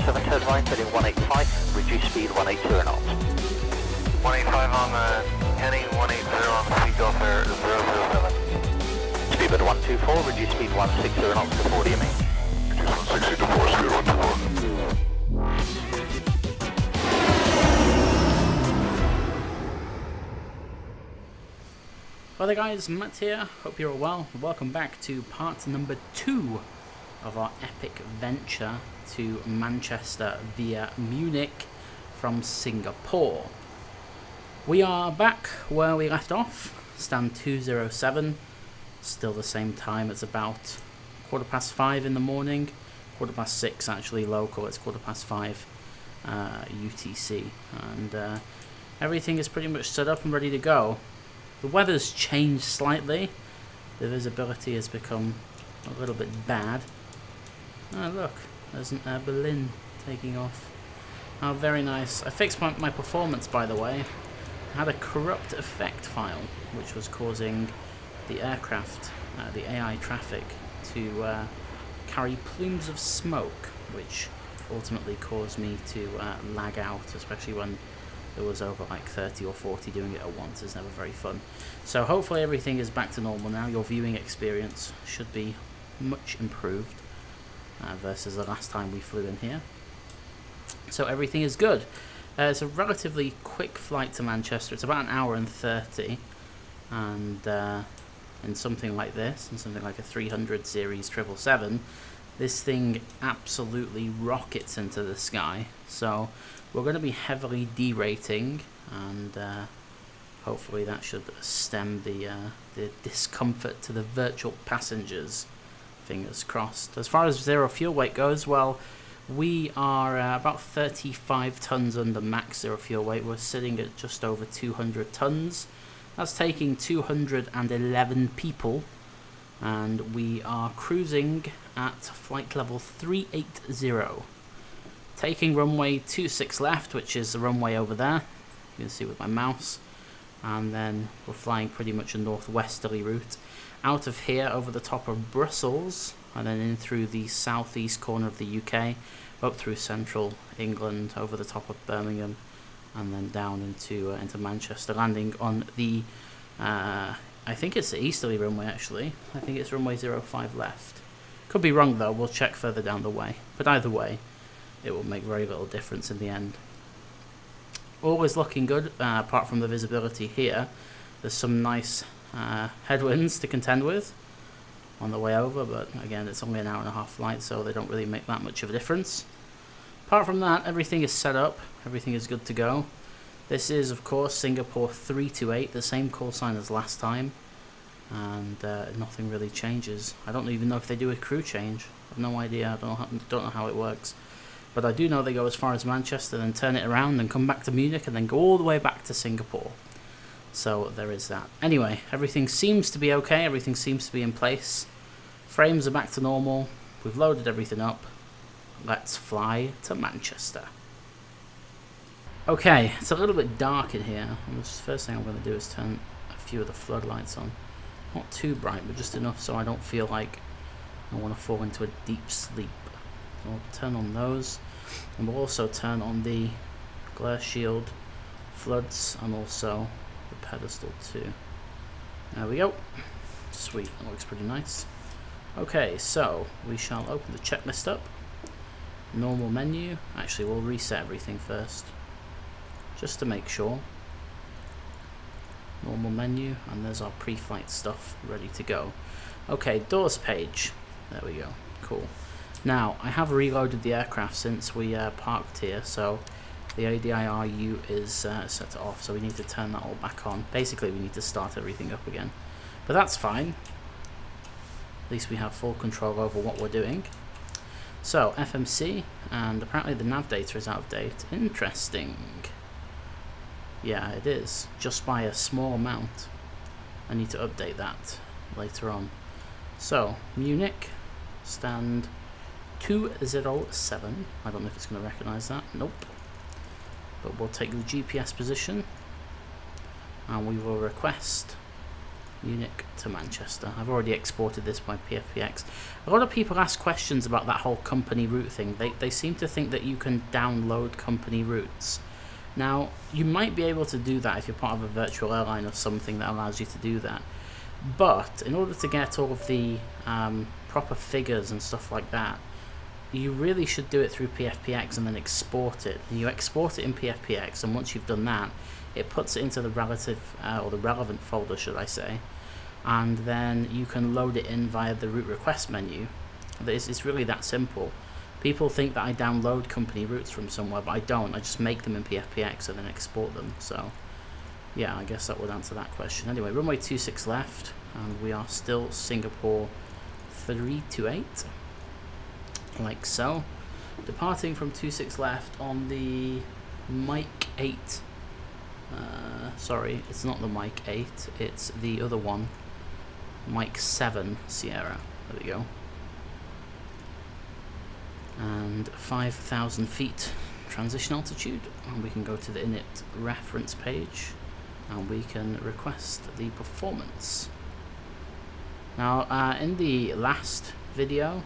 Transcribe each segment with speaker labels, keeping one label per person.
Speaker 1: 7 turn right, heading 185, reduce speed 180 knots.
Speaker 2: 185 on the heading, 180 on the Takeoff Air 007.
Speaker 1: Speedbird 124, reduce speed 160 knots to 40 me.
Speaker 2: Reduce 160 to 4, speed 124.
Speaker 3: Well there guys, Matt here, hope you're all well. Welcome back to part number 2 of our epic venture to Manchester via Munich from Singapore. We are back where we left off, stand 207, still the same time. It's about 5:15 in the morning, 6:15 actually local, it's 5:15 UTC, and everything is pretty much set up and ready to go. The weather's changed slightly, the visibility has become a little bit bad. Oh look, there's an Air Berlin taking off. Oh, very nice. I fixed my performance, by the way. I had a corrupt effect file which was causing the aircraft, the AI traffic, to carry plumes of smoke, which ultimately caused me to lag out, especially when there was over like 30 or 40 doing it at once. It's never very fun. So hopefully everything is back to normal now. Your viewing experience should be much improved versus the last time we flew in here. So everything is good. It's a relatively quick flight to Manchester. It's about 1 hour and 30, and in something like this, in something like a 300 series 777, this thing absolutely rockets into the sky. So we're going to be heavily derating, and hopefully that should stem the discomfort to the virtual passengers. Fingers crossed. As far as zero fuel weight goes, well, we are about 35 tons under max zero fuel weight. We're sitting at just over 200 tons. That's taking 211 people, and we are cruising at flight level 380. Taking runway 26 left, which is the runway over there. You can see with my mouse. And then we're flying pretty much a northwesterly route. Out of here, over the top of Brussels, and then in through the southeast corner of the UK, up through central England, over the top of Birmingham, and then down into Manchester, landing on the, I think it's the easterly runway actually. I think it's runway 05 left. Could be wrong though, we'll check further down the way. But either way, it will make very little difference in the end. Always looking good, apart from the visibility here. There's some nice headwinds to contend with on the way over, but again, it's only an 1.5 hour flight, so they don't really make that much of a difference. Apart from that, everything is set up, everything is good to go. This is, of course, Singapore 328, the same call sign as last time, and nothing really changes. I don't even know if they do a crew change. I have no idea, I don't know how it works. But I do know they go as far as Manchester, then turn it around and come back to Munich, and then go all the way back to Singapore. So there is that. Anyway, everything seems to be okay, everything seems to be in place. Frames are back to normal, we've loaded everything up. Let's fly to Manchester. Okay, it's a little bit dark in here. And the first thing I'm going to do is turn a few of the floodlights on. Not too bright, but just enough so I don't feel like I want to fall into a deep sleep. So I'll turn on those, and we'll also turn on the glare shield, floods, and also the pedestal too. There we go. Sweet, that looks pretty nice. Okay, so we shall open the checklist up. Normal menu. Actually, we'll reset everything first, just to make sure. Normal menu, and there's our pre-flight stuff ready to go. Okay, doors page. There we go. Cool. Now, I have reloaded the aircraft since we parked here, so the ADIRU is set off, so we need to turn that all back on. Basically, we need to start everything up again. But that's fine. At least we have full control over what we're doing. So, FMC, and apparently the nav data is out of date. Interesting. Yeah, it is. Just by a small amount. I need to update that later on. So, Munich, stand 207. I don't know if it's going to recognize that. Nope. But we'll take the GPS position, and we will request Munich to Manchester. I've already exported this by PFPX. A lot of people ask questions about that whole company route thing. They seem to think that you can download company routes. Now, you might be able to do that if you're part of a virtual airline or something that allows you to do that. But in order to get all of the proper figures and stuff like that, you really should do it through PFPX and then export it. And you export it in PFPX, and once you've done that, it puts it into the relative or the relevant folder, should I say, and then you can load it in via the route request menu. It's really that simple. People think that I download company routes from somewhere, but I don't. I just make them in PFPX and then export them. So yeah, I guess that would answer that question. Anyway, runway 26 left, and we are still Singapore 328, like so. Departing from 26 left on the Mike 8. Sorry, it's not the Mike 8, it's the other one, Mike 7 Sierra. There we go. And 5,000 feet transition altitude, and we can go to the init reference page and we can request the performance. Now, in the last video,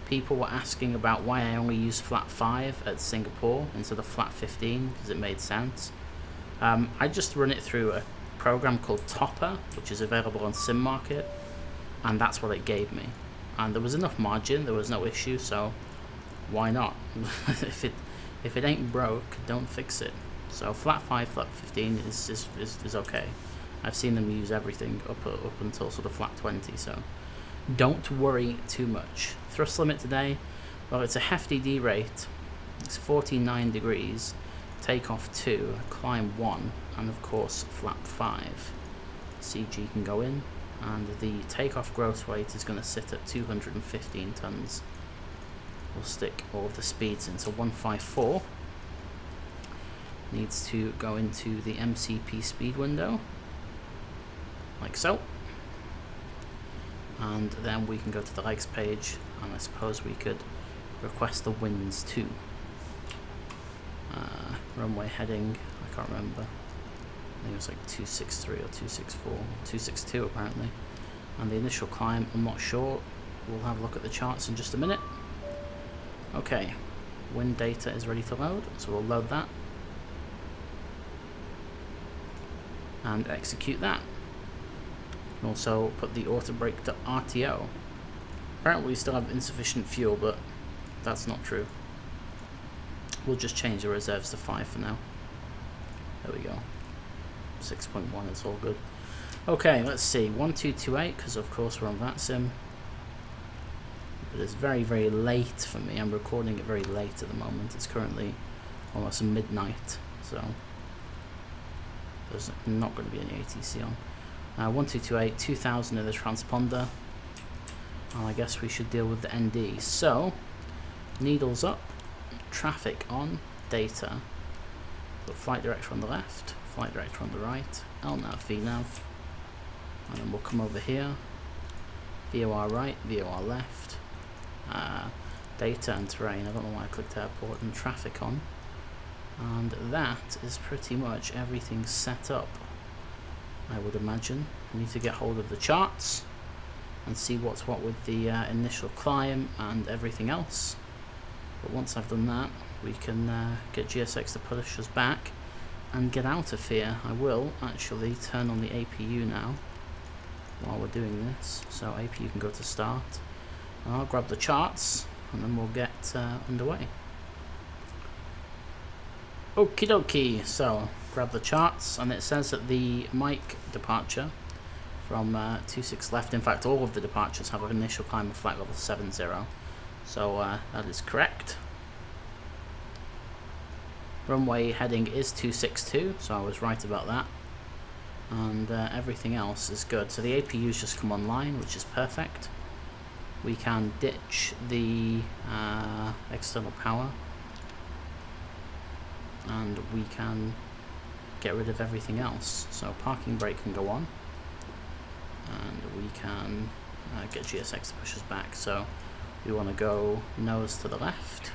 Speaker 3: people were asking about why I only use flat 5 at Singapore instead of flat 15, because it made sense. I just run it through a program called Topper, which is available on Sim Market, and that's what it gave me. And there was enough margin, there was no issue, so why not? if it ain't broke, don't fix it. So flat 5, flat 15 is okay. I've seen them use everything up until sort of flat 20, so don't worry too much. Thrust limit today, well, it's a hefty D rate. It's 49 degrees. Takeoff 2, climb 1, and of course flap 5. CG can go in, and the takeoff gross weight is going to sit at 215 tons. We'll stick all of the speeds into 154. Needs to go into the MCP speed window, like so. And then we can go to the legs page, and I suppose we could request the winds too. Runway heading, I can't remember. I think it was like 263 or 264, 262 apparently. And the initial climb, I'm not sure. We'll have a look at the charts in just a minute. Okay, wind data is ready to load, so we'll load that. And execute that. Also put the auto brake to RTO. Apparently we still have insufficient fuel, but that's not true. We'll just change the reserves to 5 for now. There we go. 6.1 is all good. Okay, let's see. 1228, because of course we're on that sim. But it's very, very late for me. I'm recording it very late at the moment. It's currently almost midnight, so there's not going to be any ATC on. 1228, 2000 in the transponder. And I guess we should deal with the ND. So, needles up. Traffic on, data, put flight director on the left, flight director on the right, LNAV, VNAV, and then we'll come over here, VOR right, VOR left, data and terrain. I don't know why I clicked airport, and traffic on, and that is pretty much everything set up, I would imagine. We need to get hold of the charts and see what's what with the initial climb and everything else. But once I've done that, we can get GSX to push us back and get out of here. I will actually turn on the APU now while we're doing this. So APU can go to start. And I'll grab the charts and then we'll get underway. Okie dokie, so grab the charts, and it says that the Mike departure from 26 left, in fact all of the departures have an initial climb of flight level 70. So that is correct. Runway heading is 262, so I was right about that. And everything else is good. So the APU's just come online, which is perfect. We can ditch the external power. And we can get rid of everything else. So parking brake can go on. And we can get GSX to push us back. So we want to go nose to the left,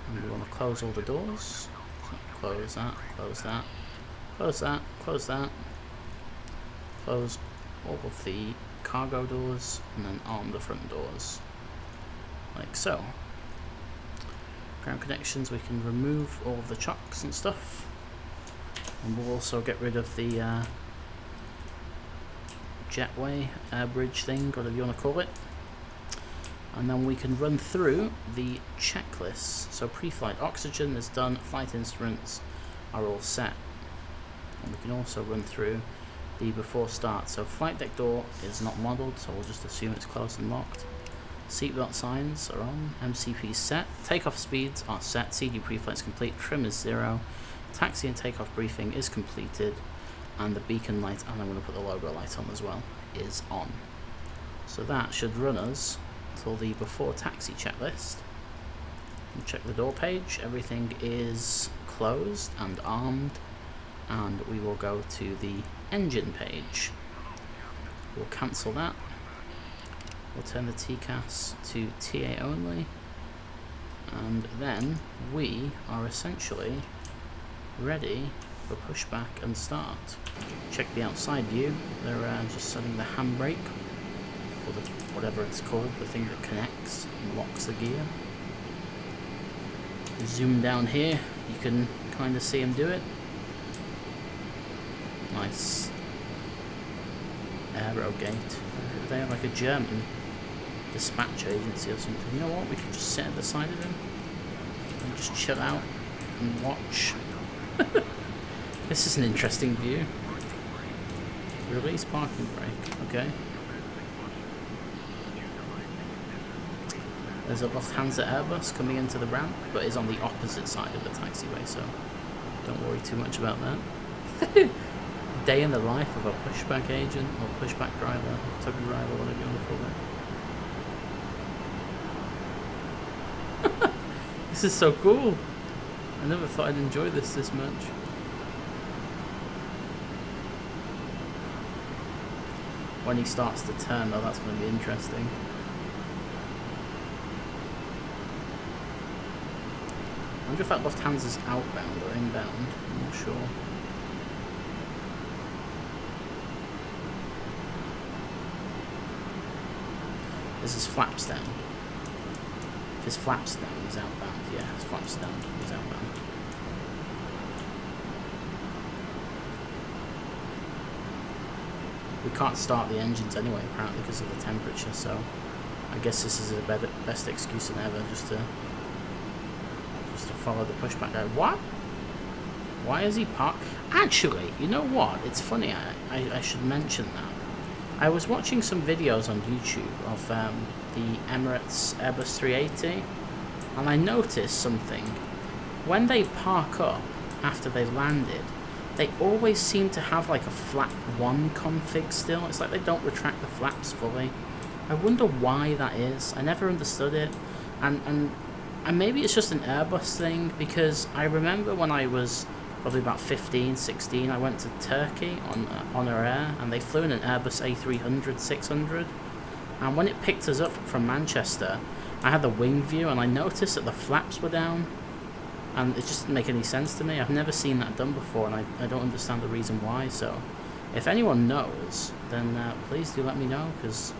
Speaker 3: and we want to close all the doors. So close that, close that, close that, close that. close all of the cargo doors and then arm the front doors, like so. Ground connections, we can remove all of the chocks and stuff, and we'll also get rid of the jetway, air bridge thing, whatever you want to call it. And then we can run through the checklist. So pre-flight oxygen is done, flight instruments are all set. And we can also run through the before start. So flight deck door is not modelled, so we'll just assume it's closed and locked. Seatbelt signs are on, MCP set, takeoff speeds are set, CD pre-flight is complete, trim is 0, taxi and takeoff briefing is completed, and the beacon light, and I'm going to put the logo light on as well, is on. So that should run us till the before taxi checklist. We'll check the door page, everything is closed and armed, and we will go to the engine page. We'll cancel that. We'll turn the TCAS to TA only, and then we are essentially ready for pushback and start. Check the outside view, they're just setting the handbrake, or the, whatever it's called, the thing that connects and locks the gear. Zoom down here, you can kind of see them do it. Nice. Aerogate. They have like a German dispatch agency or something. You know what, we could just sit at the side of them and just chill out and watch. This is an interesting view. Release parking brake, okay. There's a Lufthansa Airbus coming into the ramp, but is on the opposite side of the taxiway, so don't worry too much about that. Day in the life of a pushback agent, or pushback driver, tug driver, whatever you want to call it. This is so cool. I never thought I'd enjoy this much. When he starts to turn, though, that's going to be interesting. I wonder if that Lufthansa's outbound or inbound. I'm not sure. This is flaps down. If his flaps down, he's outbound. Yeah, his flaps down, he's outbound. We can't start the engines anyway, apparently, because of the temperature, so I guess this is the best excuse than ever, just to follow the pushback guy. What? Why is he parked? Actually, you know what? It's funny, I should mention that. I was watching some videos on YouTube of the Emirates Airbus 380, and I noticed something. When they park up after they've landed, they always seem to have like a flap 1 config still. It's like they don't retract the flaps fully. I wonder why that is. I never understood it, and maybe it's just an Airbus thing, because I remember when I was probably about 15, 16, I went to Turkey on Air, and they flew in an Airbus A300-600, and when it picked us up from Manchester, I had the wing view, and I noticed that the flaps were down, and it just didn't make any sense to me. I've never seen that done before, and I don't understand the reason why, so if anyone knows, then please do let me know, because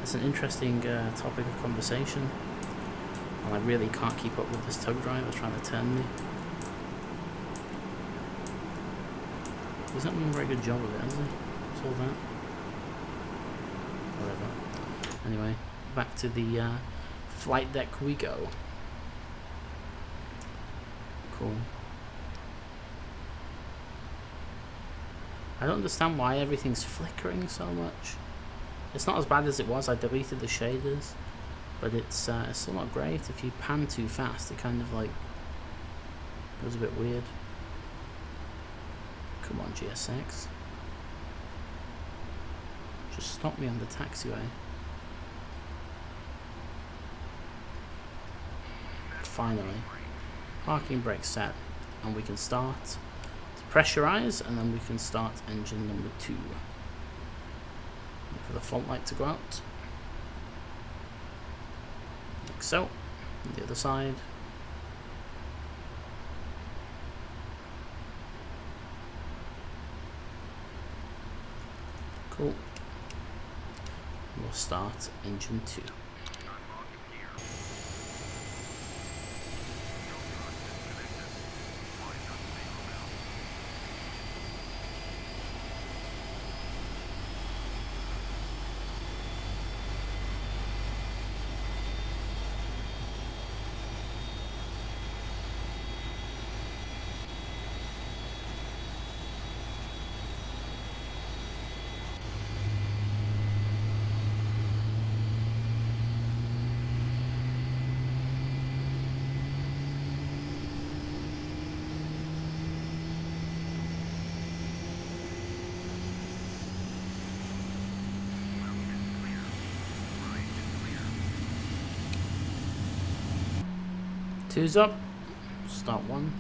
Speaker 3: it's an interesting topic of conversation, and I really can't keep up with this tug driver trying to turn me. He's not doing a very good job of it, has he? It's all that. Whatever. Anyway, back to the flight deck we go. Cool. I don't understand why everything's flickering so much. It's not as bad as it was. I deleted the shaders, but it's still not great. If you pan too fast, it kind of like goes a bit weird. Come on, GSX. Just stop me on the taxiway. Finally. Parking brake set. And we can start to pressurize, and then we can start engine number 2. Wait for the fault light to go out. Like so. On the other side. Cool. We'll start engine 2. Two's up. Start 1.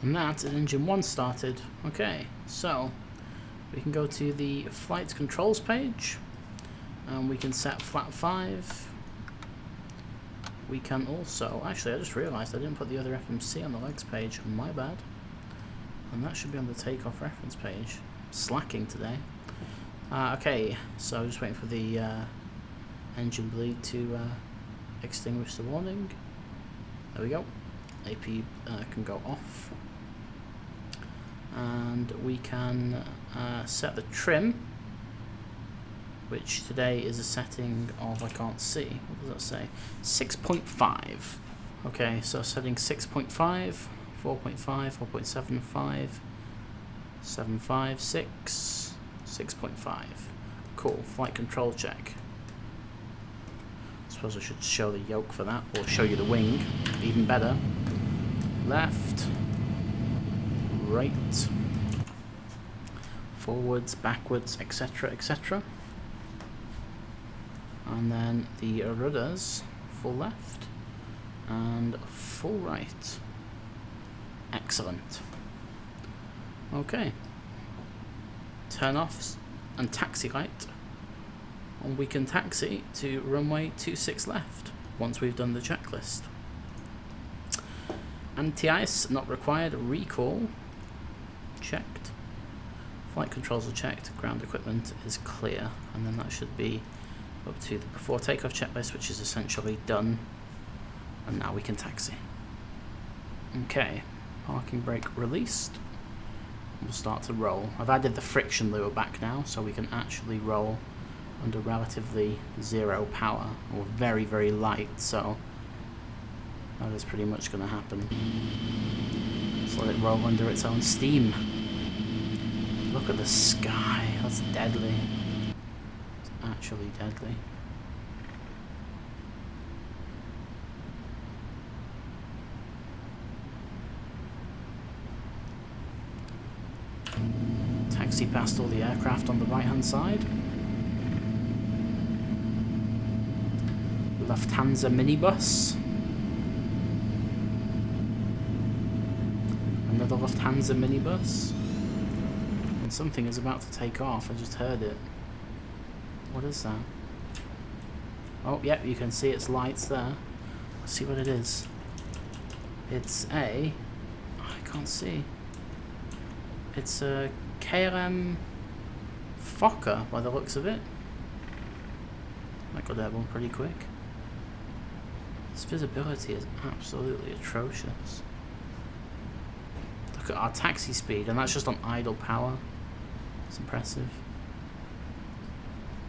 Speaker 3: And that is engine 1 started. Okay, so we can go to the flight controls page and we can set flat 5. We can also, actually I just realised I didn't put the other FMC on the legs page, my bad. And that should be on the takeoff reference page. Slacking today. Okay, so just waiting for the engine bleed to extinguish the warning. There we go. AP can go off. And we can set the trim, which today is a setting of, I can't see, what does that say? 6.5. Okay, so setting 6.5, 4.5, 4.75, 7.5, 6, 6.5. Cool, flight control check. I suppose I should show the yoke for that, or show you the wing, even better. Left. Right, forwards, backwards, etc., etc. And then the rudders, full left and full right. Excellent. Okay. Turn offs and taxi light. And we can taxi to runway 26 left once we've done the checklist. Anti-ice not required. Recall checked. Flight controls are checked. Ground equipment is clear, and then that should be up to the before takeoff checklist, which is essentially done. And now we can taxi. Okay, parking brake released. We'll start to roll. I've added the friction lure back now, so we can actually roll under relatively zero power, or very, very light. So that is pretty much going to happen. Just let it roll under its own steam. Look at the sky, that's deadly. It's actually deadly. Taxi past all the aircraft on the right hand side. Lufthansa minibus. Another Lufthansa minibus. And something is about to take off, I just heard it. What is that? Oh, yep, you can see its lights there. Let's see what it is. It's a... oh, I can't see. It's a KLM Fokker by the looks of it. That got airborne pretty quick. This visibility is absolutely atrocious. Look at our taxi speed, and that's just on idle power. It's impressive.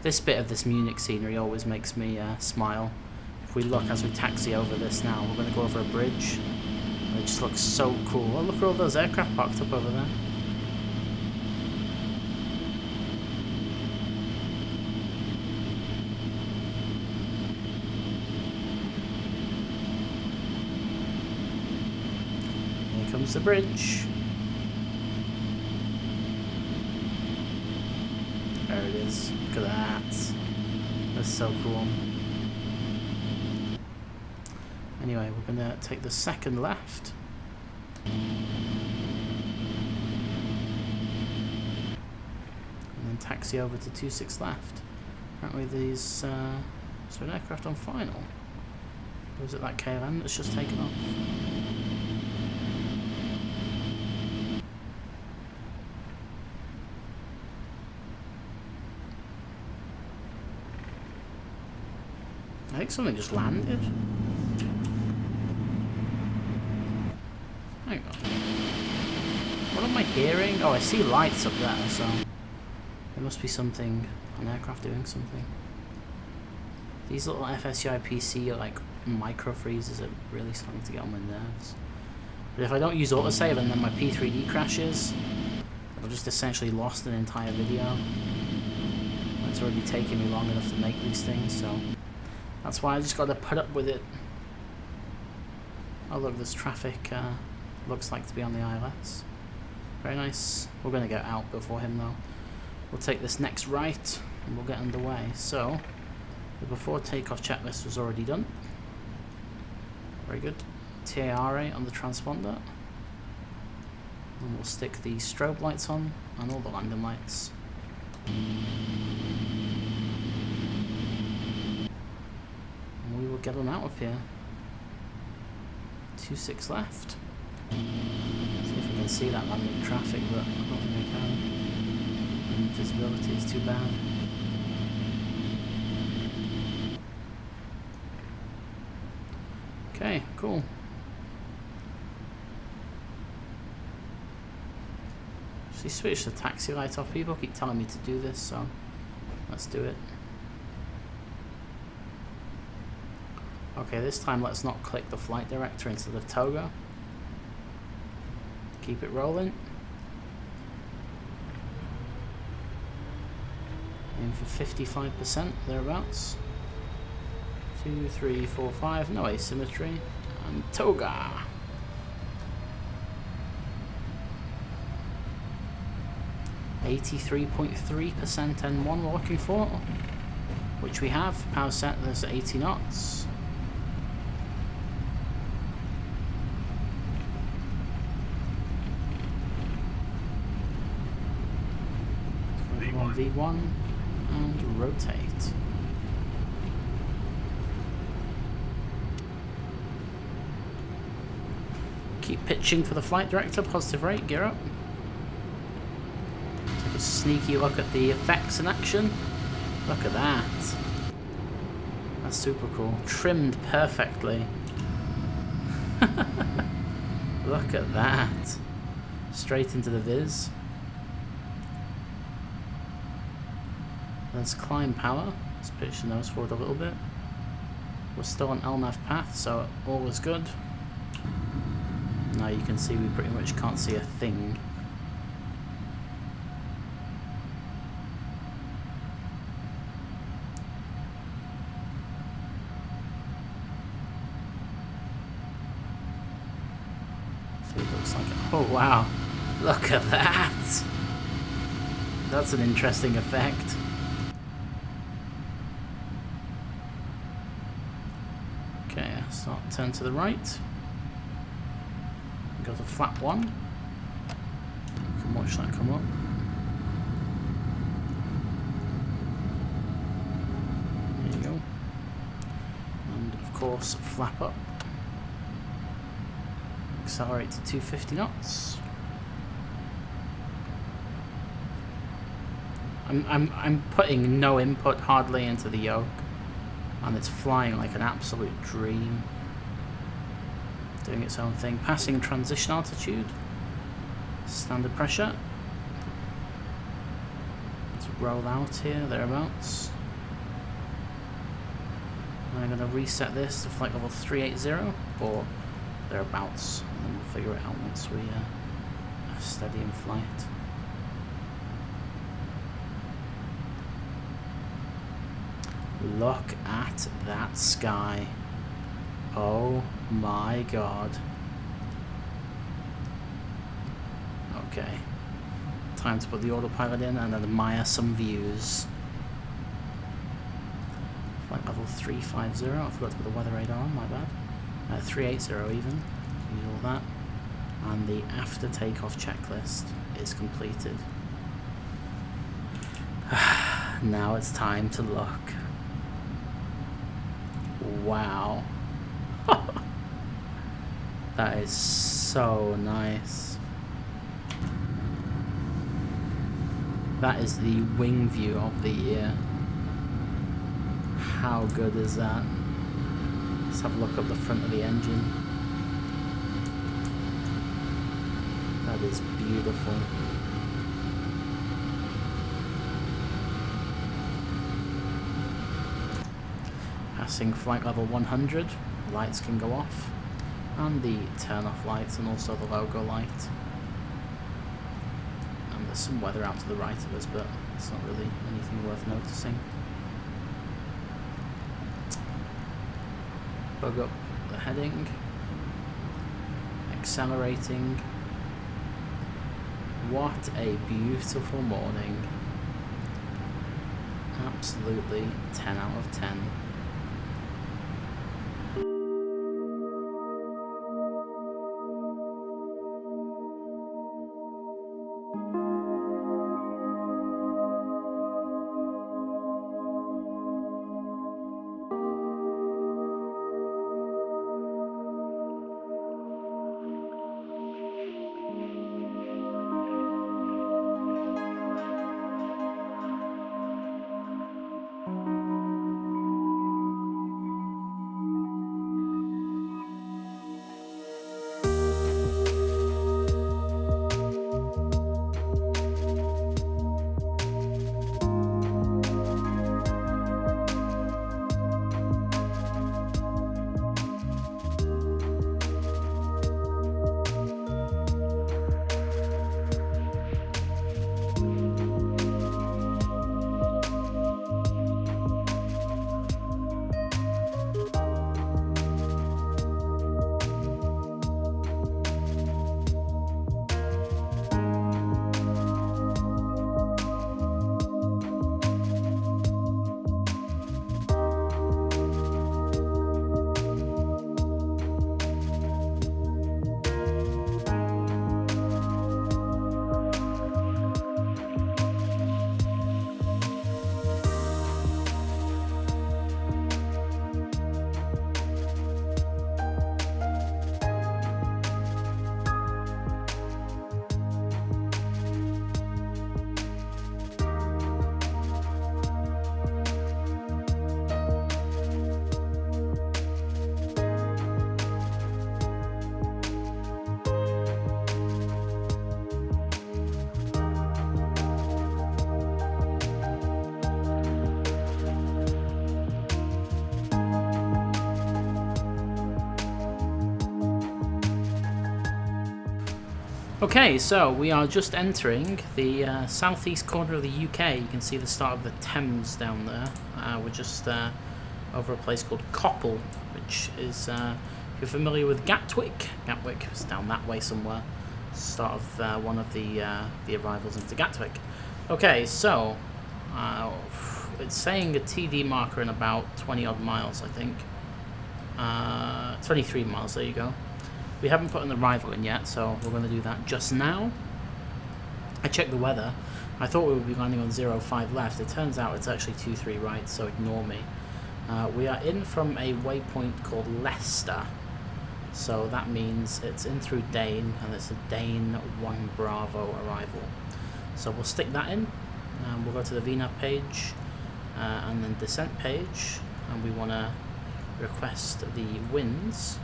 Speaker 3: This bit of this Munich scenery always makes me smile, if we look as we taxi over this now, we're going to go over a bridge. And it just looks so cool. Oh, look at all those aircraft parked up over there. Here comes the bridge. There it is. Look at that. That's so cool. Anyway, we're going to take the second left. And then taxi over to 26 left. Apparently these... is there an aircraft on final? Or is it that KLM that's just taken off? I think something just landed. Hang on. What am I hearing? Oh, I see lights up there, so there must be something, an aircraft doing something. These little FSUI PC like micro freezes are really starting to get on my nerves. But if I don't use autosave and then my P3D crashes, I've just essentially lost an entire video. It's already taken me long enough to make these things, so that's why I just got to put up with it. Oh look, there's traffic, looks like to be on the ILS. Very nice. We're going to get out before him though. We'll take this next right and we'll get underway. So, the before takeoff checklist was already done. Very good. TARA on the transponder. And we'll stick the strobe lights on and all the landing lights. We will get on out of here. 26 left. See if we can see that landing traffic, but I don't think we can. And visibility is too bad. Okay, cool. Actually switch the taxi light off. People keep telling me to do this, so let's do it. Okay, this time let's not click the flight director instead of Togo. Keep it rolling. Aim for 55%, thereabouts. 2, 3, 4, 5, no asymmetry. And Toga! .3% N1 we're looking for, which we have. Power set, there's 80 knots. V1 and rotate. Keep pitching for the flight director, positive rate, gear up. Take a sneaky look at the effects in action. Look at that. That's super cool. Trimmed perfectly. Look at that. Straight into the viz. There's climb power. Let's pitch the nose forward a little bit. We're still on LNAV path, so all is good. Now you can see we pretty much can't see a thing. So it looks like, oh wow, look at that! That's an interesting effect. Okay, start turn to the right. Go to flap 1. You can watch that come up. There you go. And of course, flap up. Accelerate to 250 knots. I'm putting no input hardly into the yoke, and it's flying like an absolute dream. Doing its own thing. Passing transition altitude. Standard pressure. Let's roll out here, thereabouts. I'm going to reset this to flight level 380 or thereabouts, and then we'll figure it out once we are steady in flight. Look at that sky. Oh my god. Okay. Time to put the autopilot in and admire some views. Flight level 350. I forgot to put the weather radar on, my bad. 380 even. Use all that. And the after takeoff checklist is completed. Now it's time to look. Wow. That is so nice. That is the wing view of the year. How good is that? Let's have a look up the front of the engine. That is beautiful. Passing flight level 100, lights can go off, and the turn off lights and also the logo light. And there's some weather out to the right of us, but it's not really anything worth noticing. Bug up the heading, accelerating. What a beautiful morning. Absolutely 10 out of 10. Okay, so we are just entering the southeast corner of the UK. You can see the start of the Thames down there. We're just over a place called Coppell, which is, if you're familiar with Gatwick is down that way somewhere. Start of one of the arrivals into Gatwick. Okay, so it's saying a TD marker in about 20 odd miles, I think. 23 miles, there you go. We haven't put an arrival in yet, so we're going to do that just now. I checked the weather. I thought we would be landing on 05 left. It turns out it's actually 23 right, so ignore me. We are in from a waypoint called Leicester. So that means it's in through Dane, and it's a Dane 1 Bravo arrival. So we'll stick that in. We'll go to the VNAV page, and then descent page, and we want to request the winds.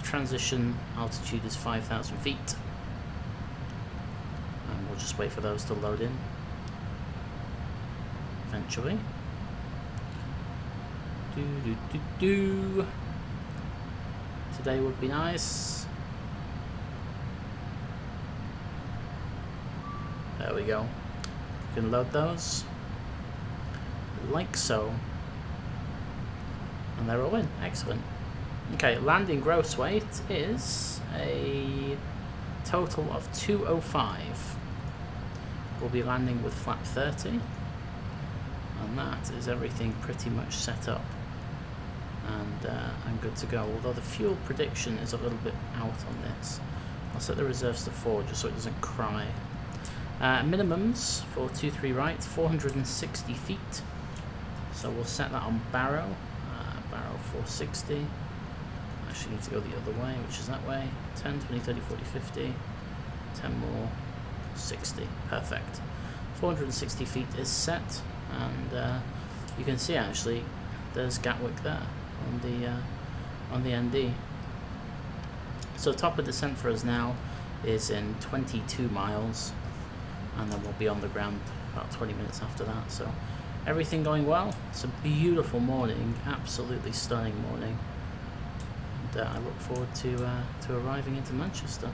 Speaker 3: Transition altitude is 5,000 feet, and we'll just wait for those to load in eventually. Today would be nice. There we go. You can load those. Like so. And they're all in. Excellent. Okay, landing gross weight is a total of 205. We'll be landing with flap 30. And that is everything pretty much set up. And I'm good to go. Although the fuel prediction is a little bit out on this. I'll set the reserves to 4 just so it doesn't cry. Minimums for 2-3 right, 460 feet. So we'll set that on barrow. Barrow 460. Actually need to go the other way, which is that way. 10, 20, 30, 40, 50. 10 more. 60. Perfect. 460 feet is set. And you can see actually there's Gatwick there on the ND. So top of descent for us now is in 22 miles. And then we'll be on the ground about 20 minutes after that. So everything going well. It's a beautiful morning, absolutely stunning morning, and I look forward to arriving into Manchester.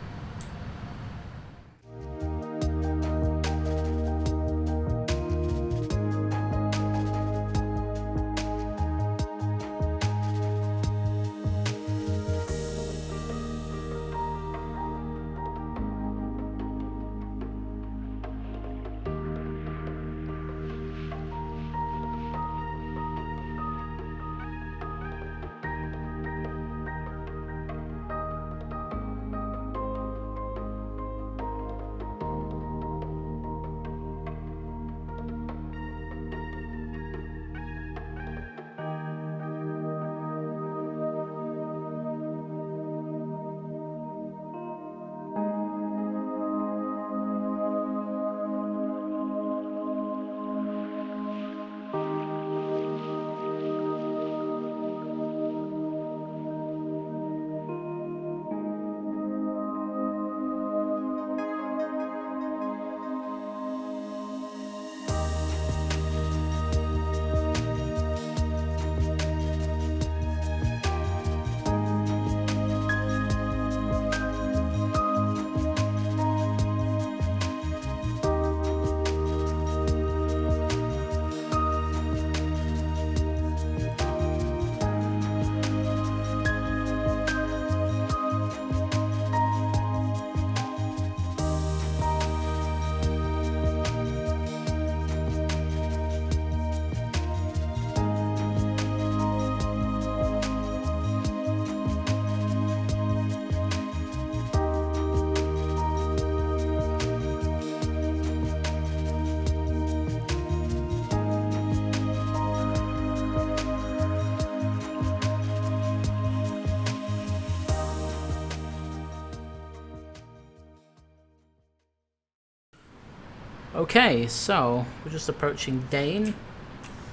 Speaker 3: Okay, so we're just approaching Dane.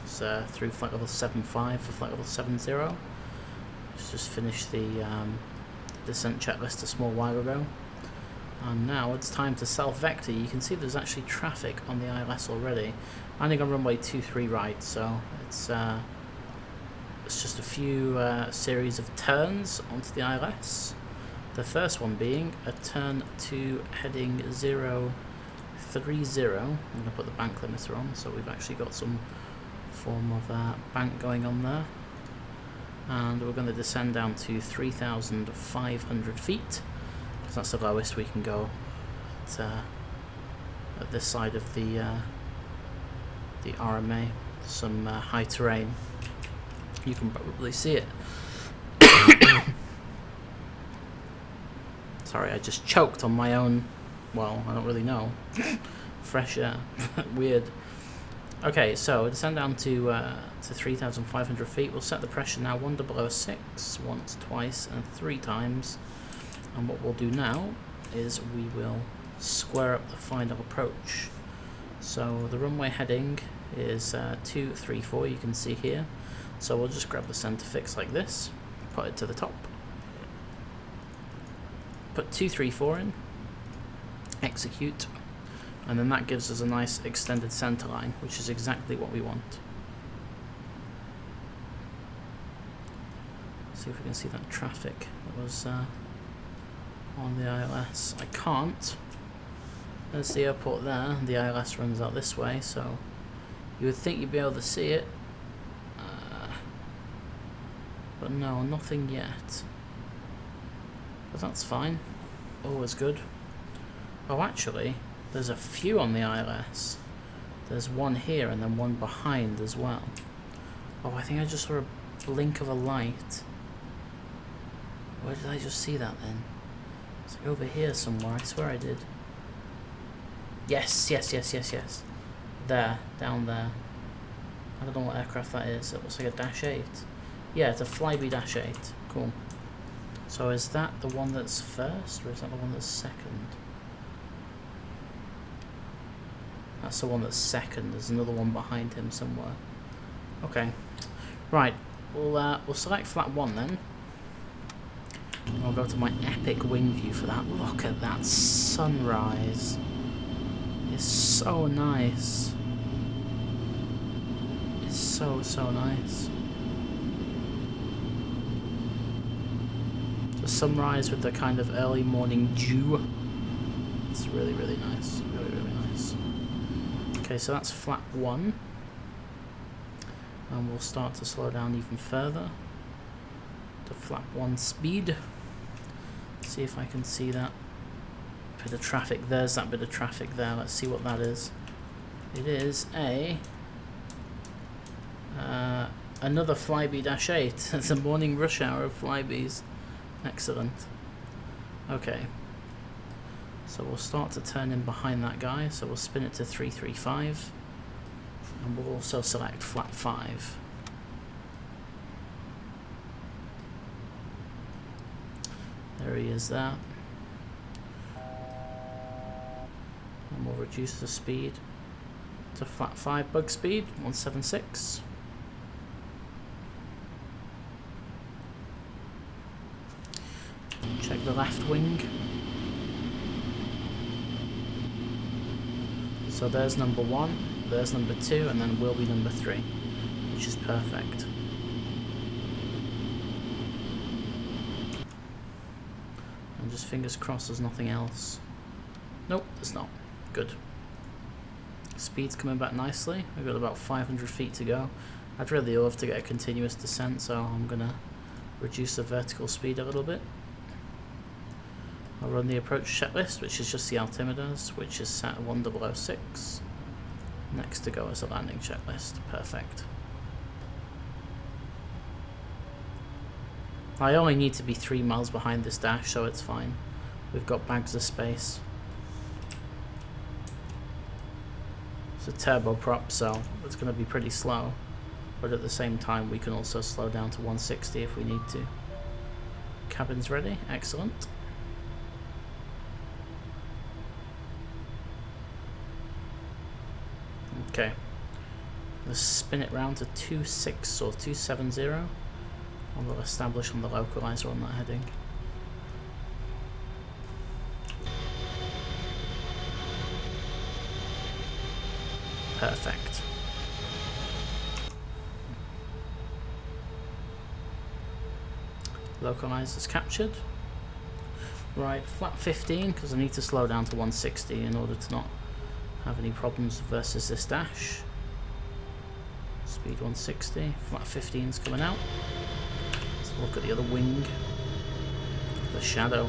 Speaker 3: It's through flight level 75 for flight level 70. Just finished the descent checklist a small while ago. And now it's time to self-vector. You can see there's actually traffic on the ILS already. Landing on runway 23 right, so it's just a few series of turns onto the ILS. The first one being a turn to heading 030. I'm going to put the bank limiter on, so we've actually got some form of bank going on there. And we're going to descend down to 3,500 feet, because that's the lowest we can go at this side of the RMA. Some high terrain. You can probably see it. Sorry, I just choked on my own. Well, I don't really know. Fresh air. Weird. Okay, so descend down to 3,500 feet. We'll set the pressure now 1 below 6, once, twice, and 3 times. And what we'll do now is we will square up the final approach. So the runway heading is 234, you can see here. So we'll just grab the center fix like this, put it to the top, put 234 in, execute, and then that gives us a nice extended center line, which is exactly what we want. See if we can see that traffic that was on the ILS. I can't. There's the airport there. The ILS runs out this way, so you would think you'd be able to see it. But no, nothing yet. But that's fine. Always good. Oh, actually, there's a few on the ILS. There's one here and then one behind as well. Oh, I think I just saw a blink of a light. Where did I just see that then? It's like over here somewhere. I swear I did. Yes. There, down there. I don't know what aircraft that is. It looks like a Dash 8. Yeah, it's a Flybe Dash 8. Cool. So is that the one that's first, or is that the one that's second? That's the one that's second. There's another one behind him somewhere. Okay. Right. We'll select flat 1 then. And I'll go to my epic wing view for that. Look at that sunrise. It's so nice. It's so nice. The sunrise with the kind of early morning dew. It's really nice. Really nice. Okay, so that's flat 1. And we'll start to slow down even further to flap 1 speed. See if I can see that bit of traffic. There's that bit of traffic there. Let's see what that is. It is another Flybe Dash 8. It's a morning rush hour of Flybes. Excellent. Okay. So we'll start to turn in behind that guy. So we'll spin it to 335. And we'll also select flat 5. There he is there. And we'll reduce the speed to flat 5 bug speed, 176. Check the left wing. So there's number 1, there's number 2, and then will be number 3, which is perfect. And just fingers crossed there's nothing else. Nope, there's not. Good. Speed's coming back nicely. We've got about 500 feet to go. I'd really love to get a continuous descent, so I'm gonna reduce the vertical speed a little bit. I'll run the approach checklist, which is just the altimeters, which is set at 1006. Next to go is a landing checklist. Perfect. I only need to be 3 miles behind this dash, so it's fine. We've got bags of space. It's a turboprop, so it's going to be pretty slow. But at the same time, we can also slow down to 160 if we need to. Cabin's ready. Excellent. Okay, let's spin it round to 26 or 270, and we'll establish on the localizer on that heading. Perfect. Localizer's captured. Right, flat 15, because I need to slow down to 160 in order to not have any problems versus this dash. Speed 160, flat 15's coming out. Let's look at the other wing. The shadow.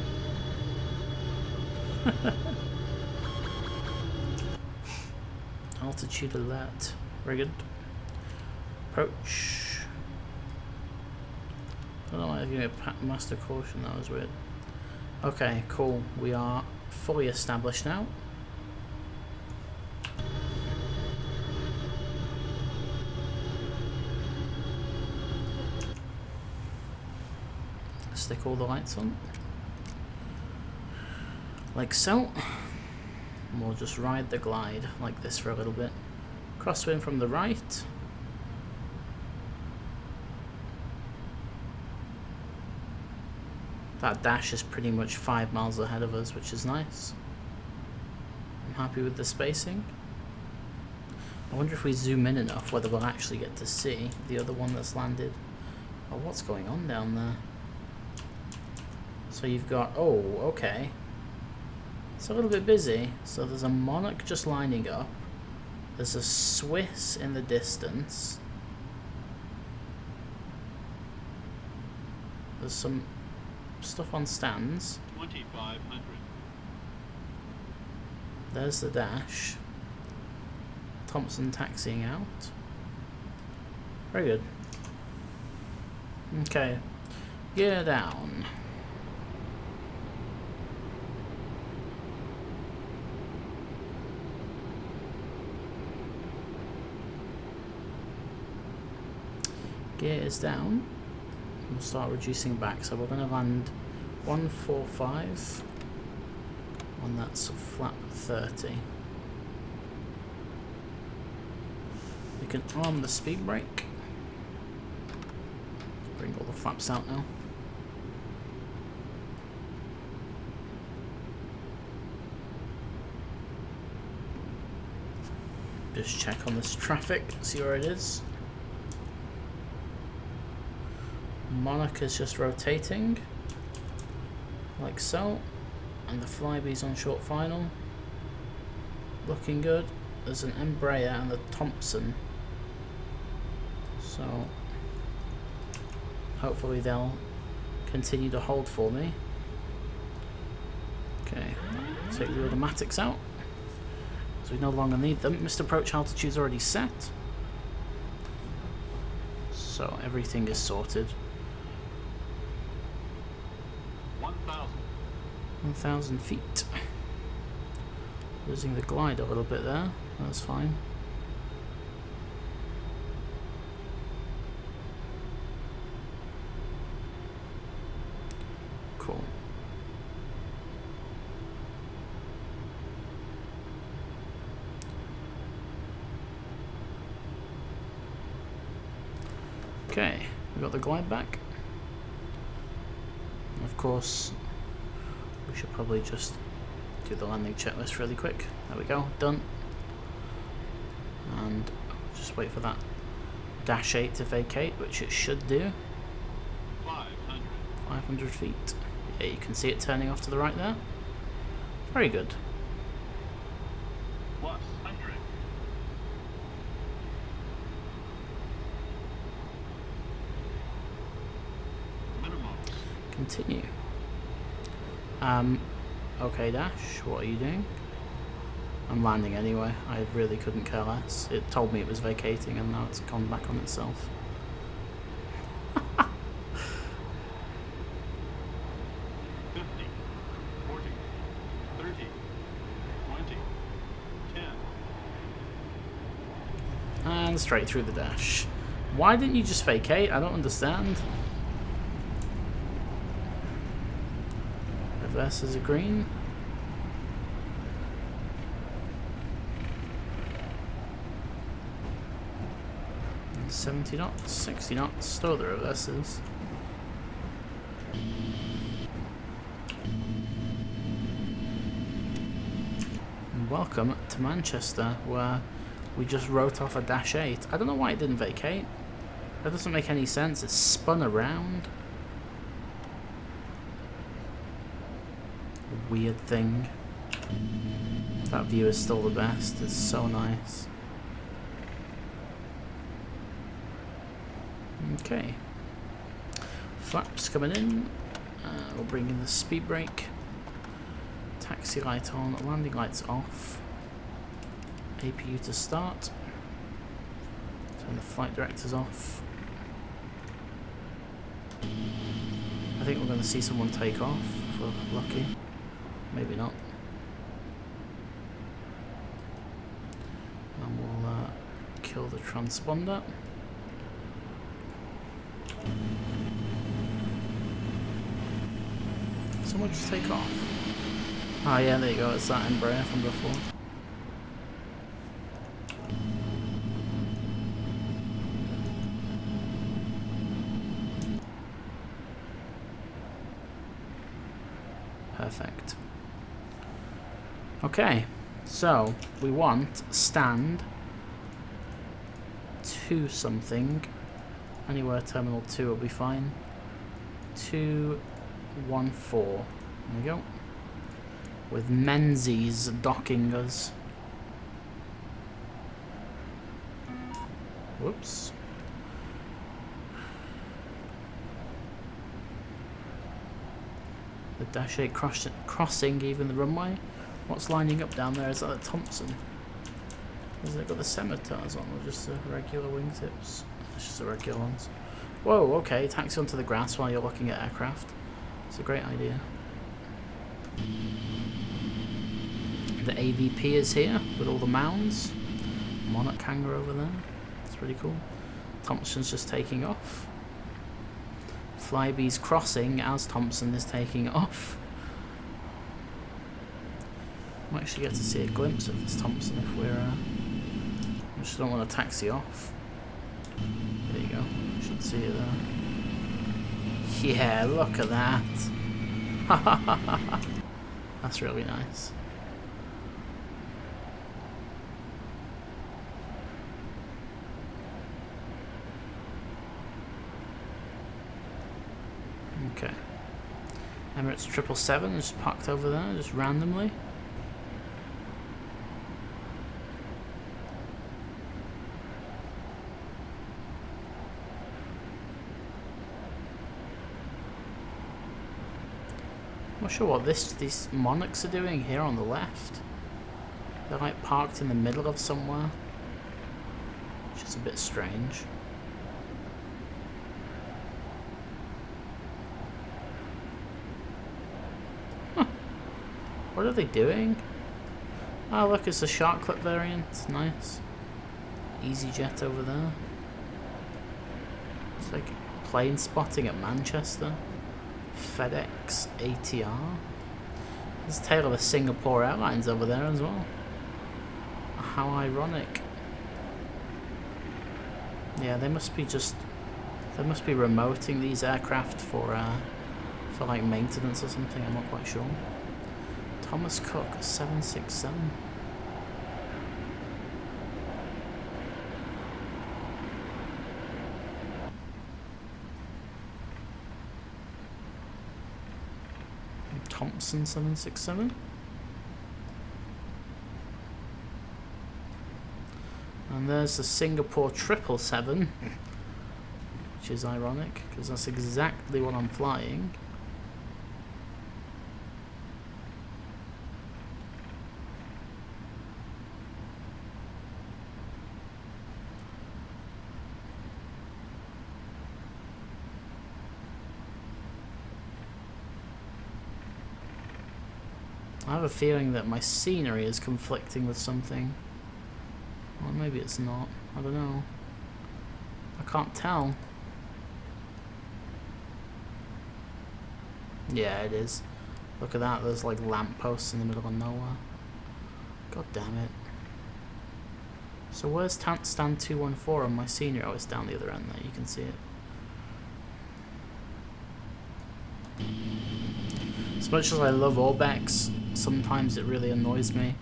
Speaker 3: Altitude alert. Very good. Approach. I don't know why I gave me a master caution, that was weird. Okay, cool. We are fully established now. Stick all the lights on, like so. And we'll just ride the glide like this for a little bit. Crosswind from the right. That dash is pretty much 5 miles ahead of us, which is nice. I'm happy with the spacing. I wonder if we zoom in enough whether we'll actually get to see the other one that's landed. Oh, what's going on down there? So you've got, oh, okay. It's a little bit busy. So there's a Monarch just lining up. There's a Swiss in the distance. There's some stuff on stands.
Speaker 4: 2500.
Speaker 3: There's the dash. Thompson taxiing out. Very good. Okay. Gear down. Gear is down. We'll start reducing back. So we're going to land 145 on that flap 30. We can arm the speed brake. Bring all the flaps out now. Just check on this traffic, see where it is. Monarch is just rotating, like so, and the Flybee's on short final. Looking good. There's an Embraer and the Thompson, so hopefully they'll continue to hold for me. Okay, take the automatics out, because we no longer need them. Missed approach altitude's already set, so everything is sorted. 1,000 feet. Losing the glide a little bit there, that's fine. Cool. Okay, we got the glide back. Of course, we should probably just do the landing checklist really quick. There we go, done. And just wait for that dash 8 to vacate, which it should do. 500 feet. Yeah, you can see it turning off to the right there. Very good.
Speaker 4: Plus 100. Minimum.
Speaker 3: Continue. Okay, dash, what are you doing? I'm landing anyway. I really couldn't care less. It told me it was vacating and now it's gone back on itself.
Speaker 4: 50, 40, 30, 20, 10.
Speaker 3: And straight through the dash. Why didn't you just vacate? I don't understand. Reverse is a green. And 70 knots, 60 knots, still the reverses. And welcome to Manchester, where we just wrote off a dash 8. I don't know why it didn't vacate. That doesn't make any sense. It's spun around. Weird thing. That view is still the best. It's so nice. Okay. Flaps coming in. We'll bring in the speed brake. Taxi light on. Landing lights off. APU to start. Turn the flight directors off. I think we're going to see someone take off if we're lucky. Maybe not. And we'll kill the transponder. Someone just take off. Ah, yeah, there you go. It's that Embraer from before. Perfect. Okay, so we want stand to something Anywhere Terminal 2 will be fine. 214. There we go. With Menzies docking us. Whoops. The Dash 8 crossing even the runway. What's lining up down there? Is that a Thompson? Has it got the scimitars on or just the regular wingtips? It's just the regular ones. Whoa, okay, taxi onto the grass while you're looking at aircraft. It's a great idea. The AVP is here with all the mounds. Monarch hangar over there. That's pretty cool. Thompson's just taking off. Flybee's crossing as Thompson is taking off. Might actually get to see a glimpse of this Thompson if we're... I just don't want to taxi off. There you go. Should see it there. Yeah, look at that. That's really nice. Okay. Emirates 777 just parked over there, just randomly. I'm not sure what these Monarchs are doing here on the left. They're like parked in the middle of somewhere, which is a bit strange. Huh. What are they doing? Oh look, it's a shark clip variant. Nice. EasyJet over there. It's like plane spotting at Manchester. FedEx ATR. There's a tail of the Singapore Airlines over there as well. How ironic. Yeah, they must be remoting these aircraft for like maintenance or something. I'm not quite sure. Thomas Cook 767. Thompson 767. And there's the Singapore 777, which is ironic because that's exactly what I'm flying. I have a feeling that my scenery is conflicting with something. Well, maybe it's not. I don't know. I can't tell. Yeah, it is. Look at that. There's like lampposts in the middle of nowhere. God damn it. So where's stand 214 on my scenery? Oh, it's down the other end there. You can see it. As much as I love Orbex, sometimes it really annoys me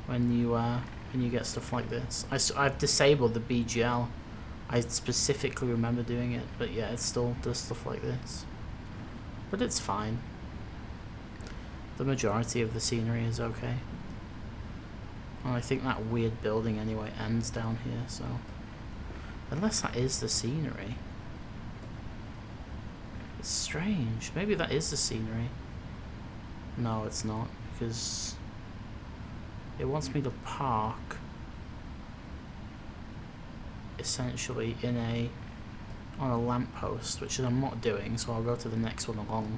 Speaker 3: when you get stuff like this. I've disabled the BGL. I specifically remember doing it, but yeah, it still does stuff like this. But it's fine. The majority of the scenery is okay. And I think that weird building anyway ends down here, so... Unless that is the scenery. It's strange. Maybe that is the scenery. No, it's not, because it wants me to park essentially on a lamppost, which I'm not doing, so I'll go to the next one along.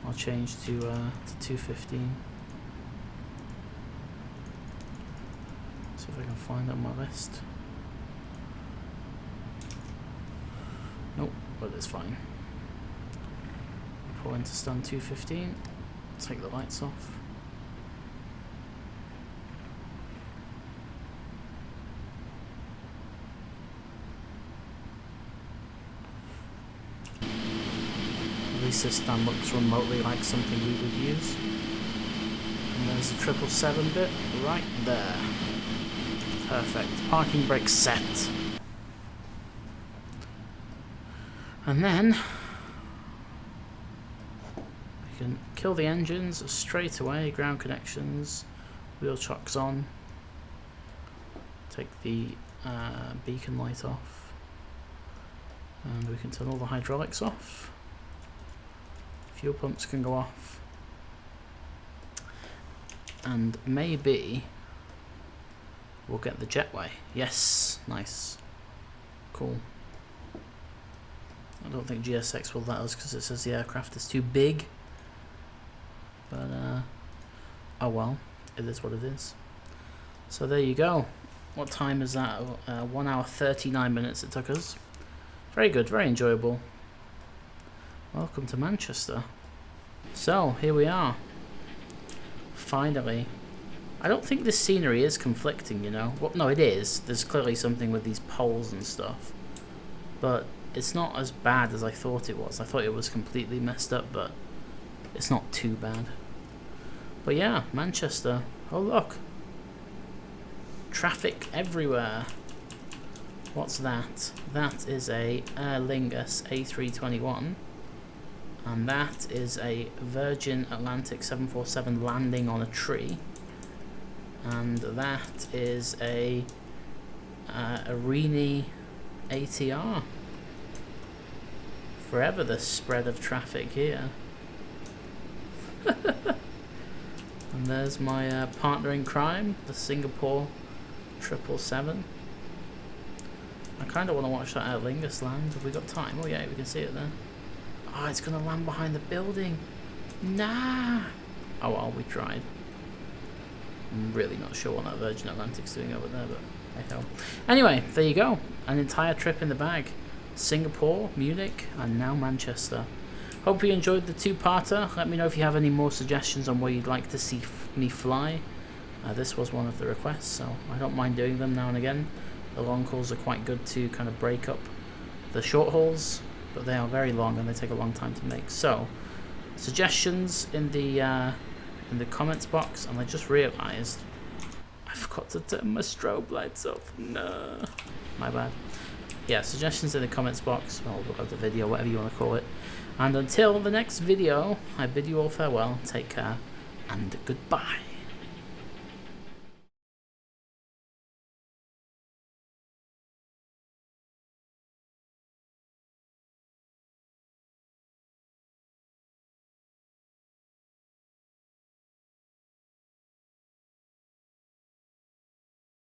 Speaker 3: I'll change to 215. See if I can find it on my list. Nope, but it's fine. Pull into stand 215. Take the lights off. At least this stand looks remotely like something we would use. And there's the 777 bit right there. Perfect. Parking brake set. And then we can kill the engines straight away, ground connections, wheel chocks on, take the beacon light off, and we can turn all the hydraulics off. Fuel pumps can go off, and maybe we'll get the jetway. Yes, nice, cool. I don't think GSX will let us because it says the aircraft is too big, but oh well, it is what it is. So there you go. What time is that? 1 hour 39 minutes it took us. Very good, very enjoyable. Welcome to Manchester. So here we are, finally. I don't think this scenery is conflicting, you know. Well, no, it is. There's clearly something with these poles and stuff, but it's not as bad as I thought it was. I thought it was completely messed up, but it's not too bad. But yeah, Manchester. Oh look, traffic everywhere. What's that? That is a Aer Lingus A321, and that is a Virgin Atlantic 747 landing on a tree, and that is a Arini ATR. Forever the spread of traffic here. And there's my partner in crime, the Singapore 777. I kind of want to watch that Aer Lingus land. Have we got time? Oh yeah, we can see it there. Oh, it's going to land behind the building. Nah. Oh well, we tried. I'm really not sure what that Virgin Atlantic's doing over there, but hey ho. Anyway, there you go. An entire trip in the bag. Singapore, Munich, and now Manchester. Hope you enjoyed the two-parter. Let me know if you have any more suggestions on where you'd like to see me fly. This was one of the requests, so I don't mind doing them now and again. The long hauls are quite good to kind of break up the short hauls, but they are very long and they take a long time to make. So, suggestions in the comments box. And I just realised I forgot to turn my strobe lights off. No, my bad. Yeah, suggestions in the comments box, or the video, whatever you want to call it. And until the next video, I bid you all farewell, take care, and goodbye.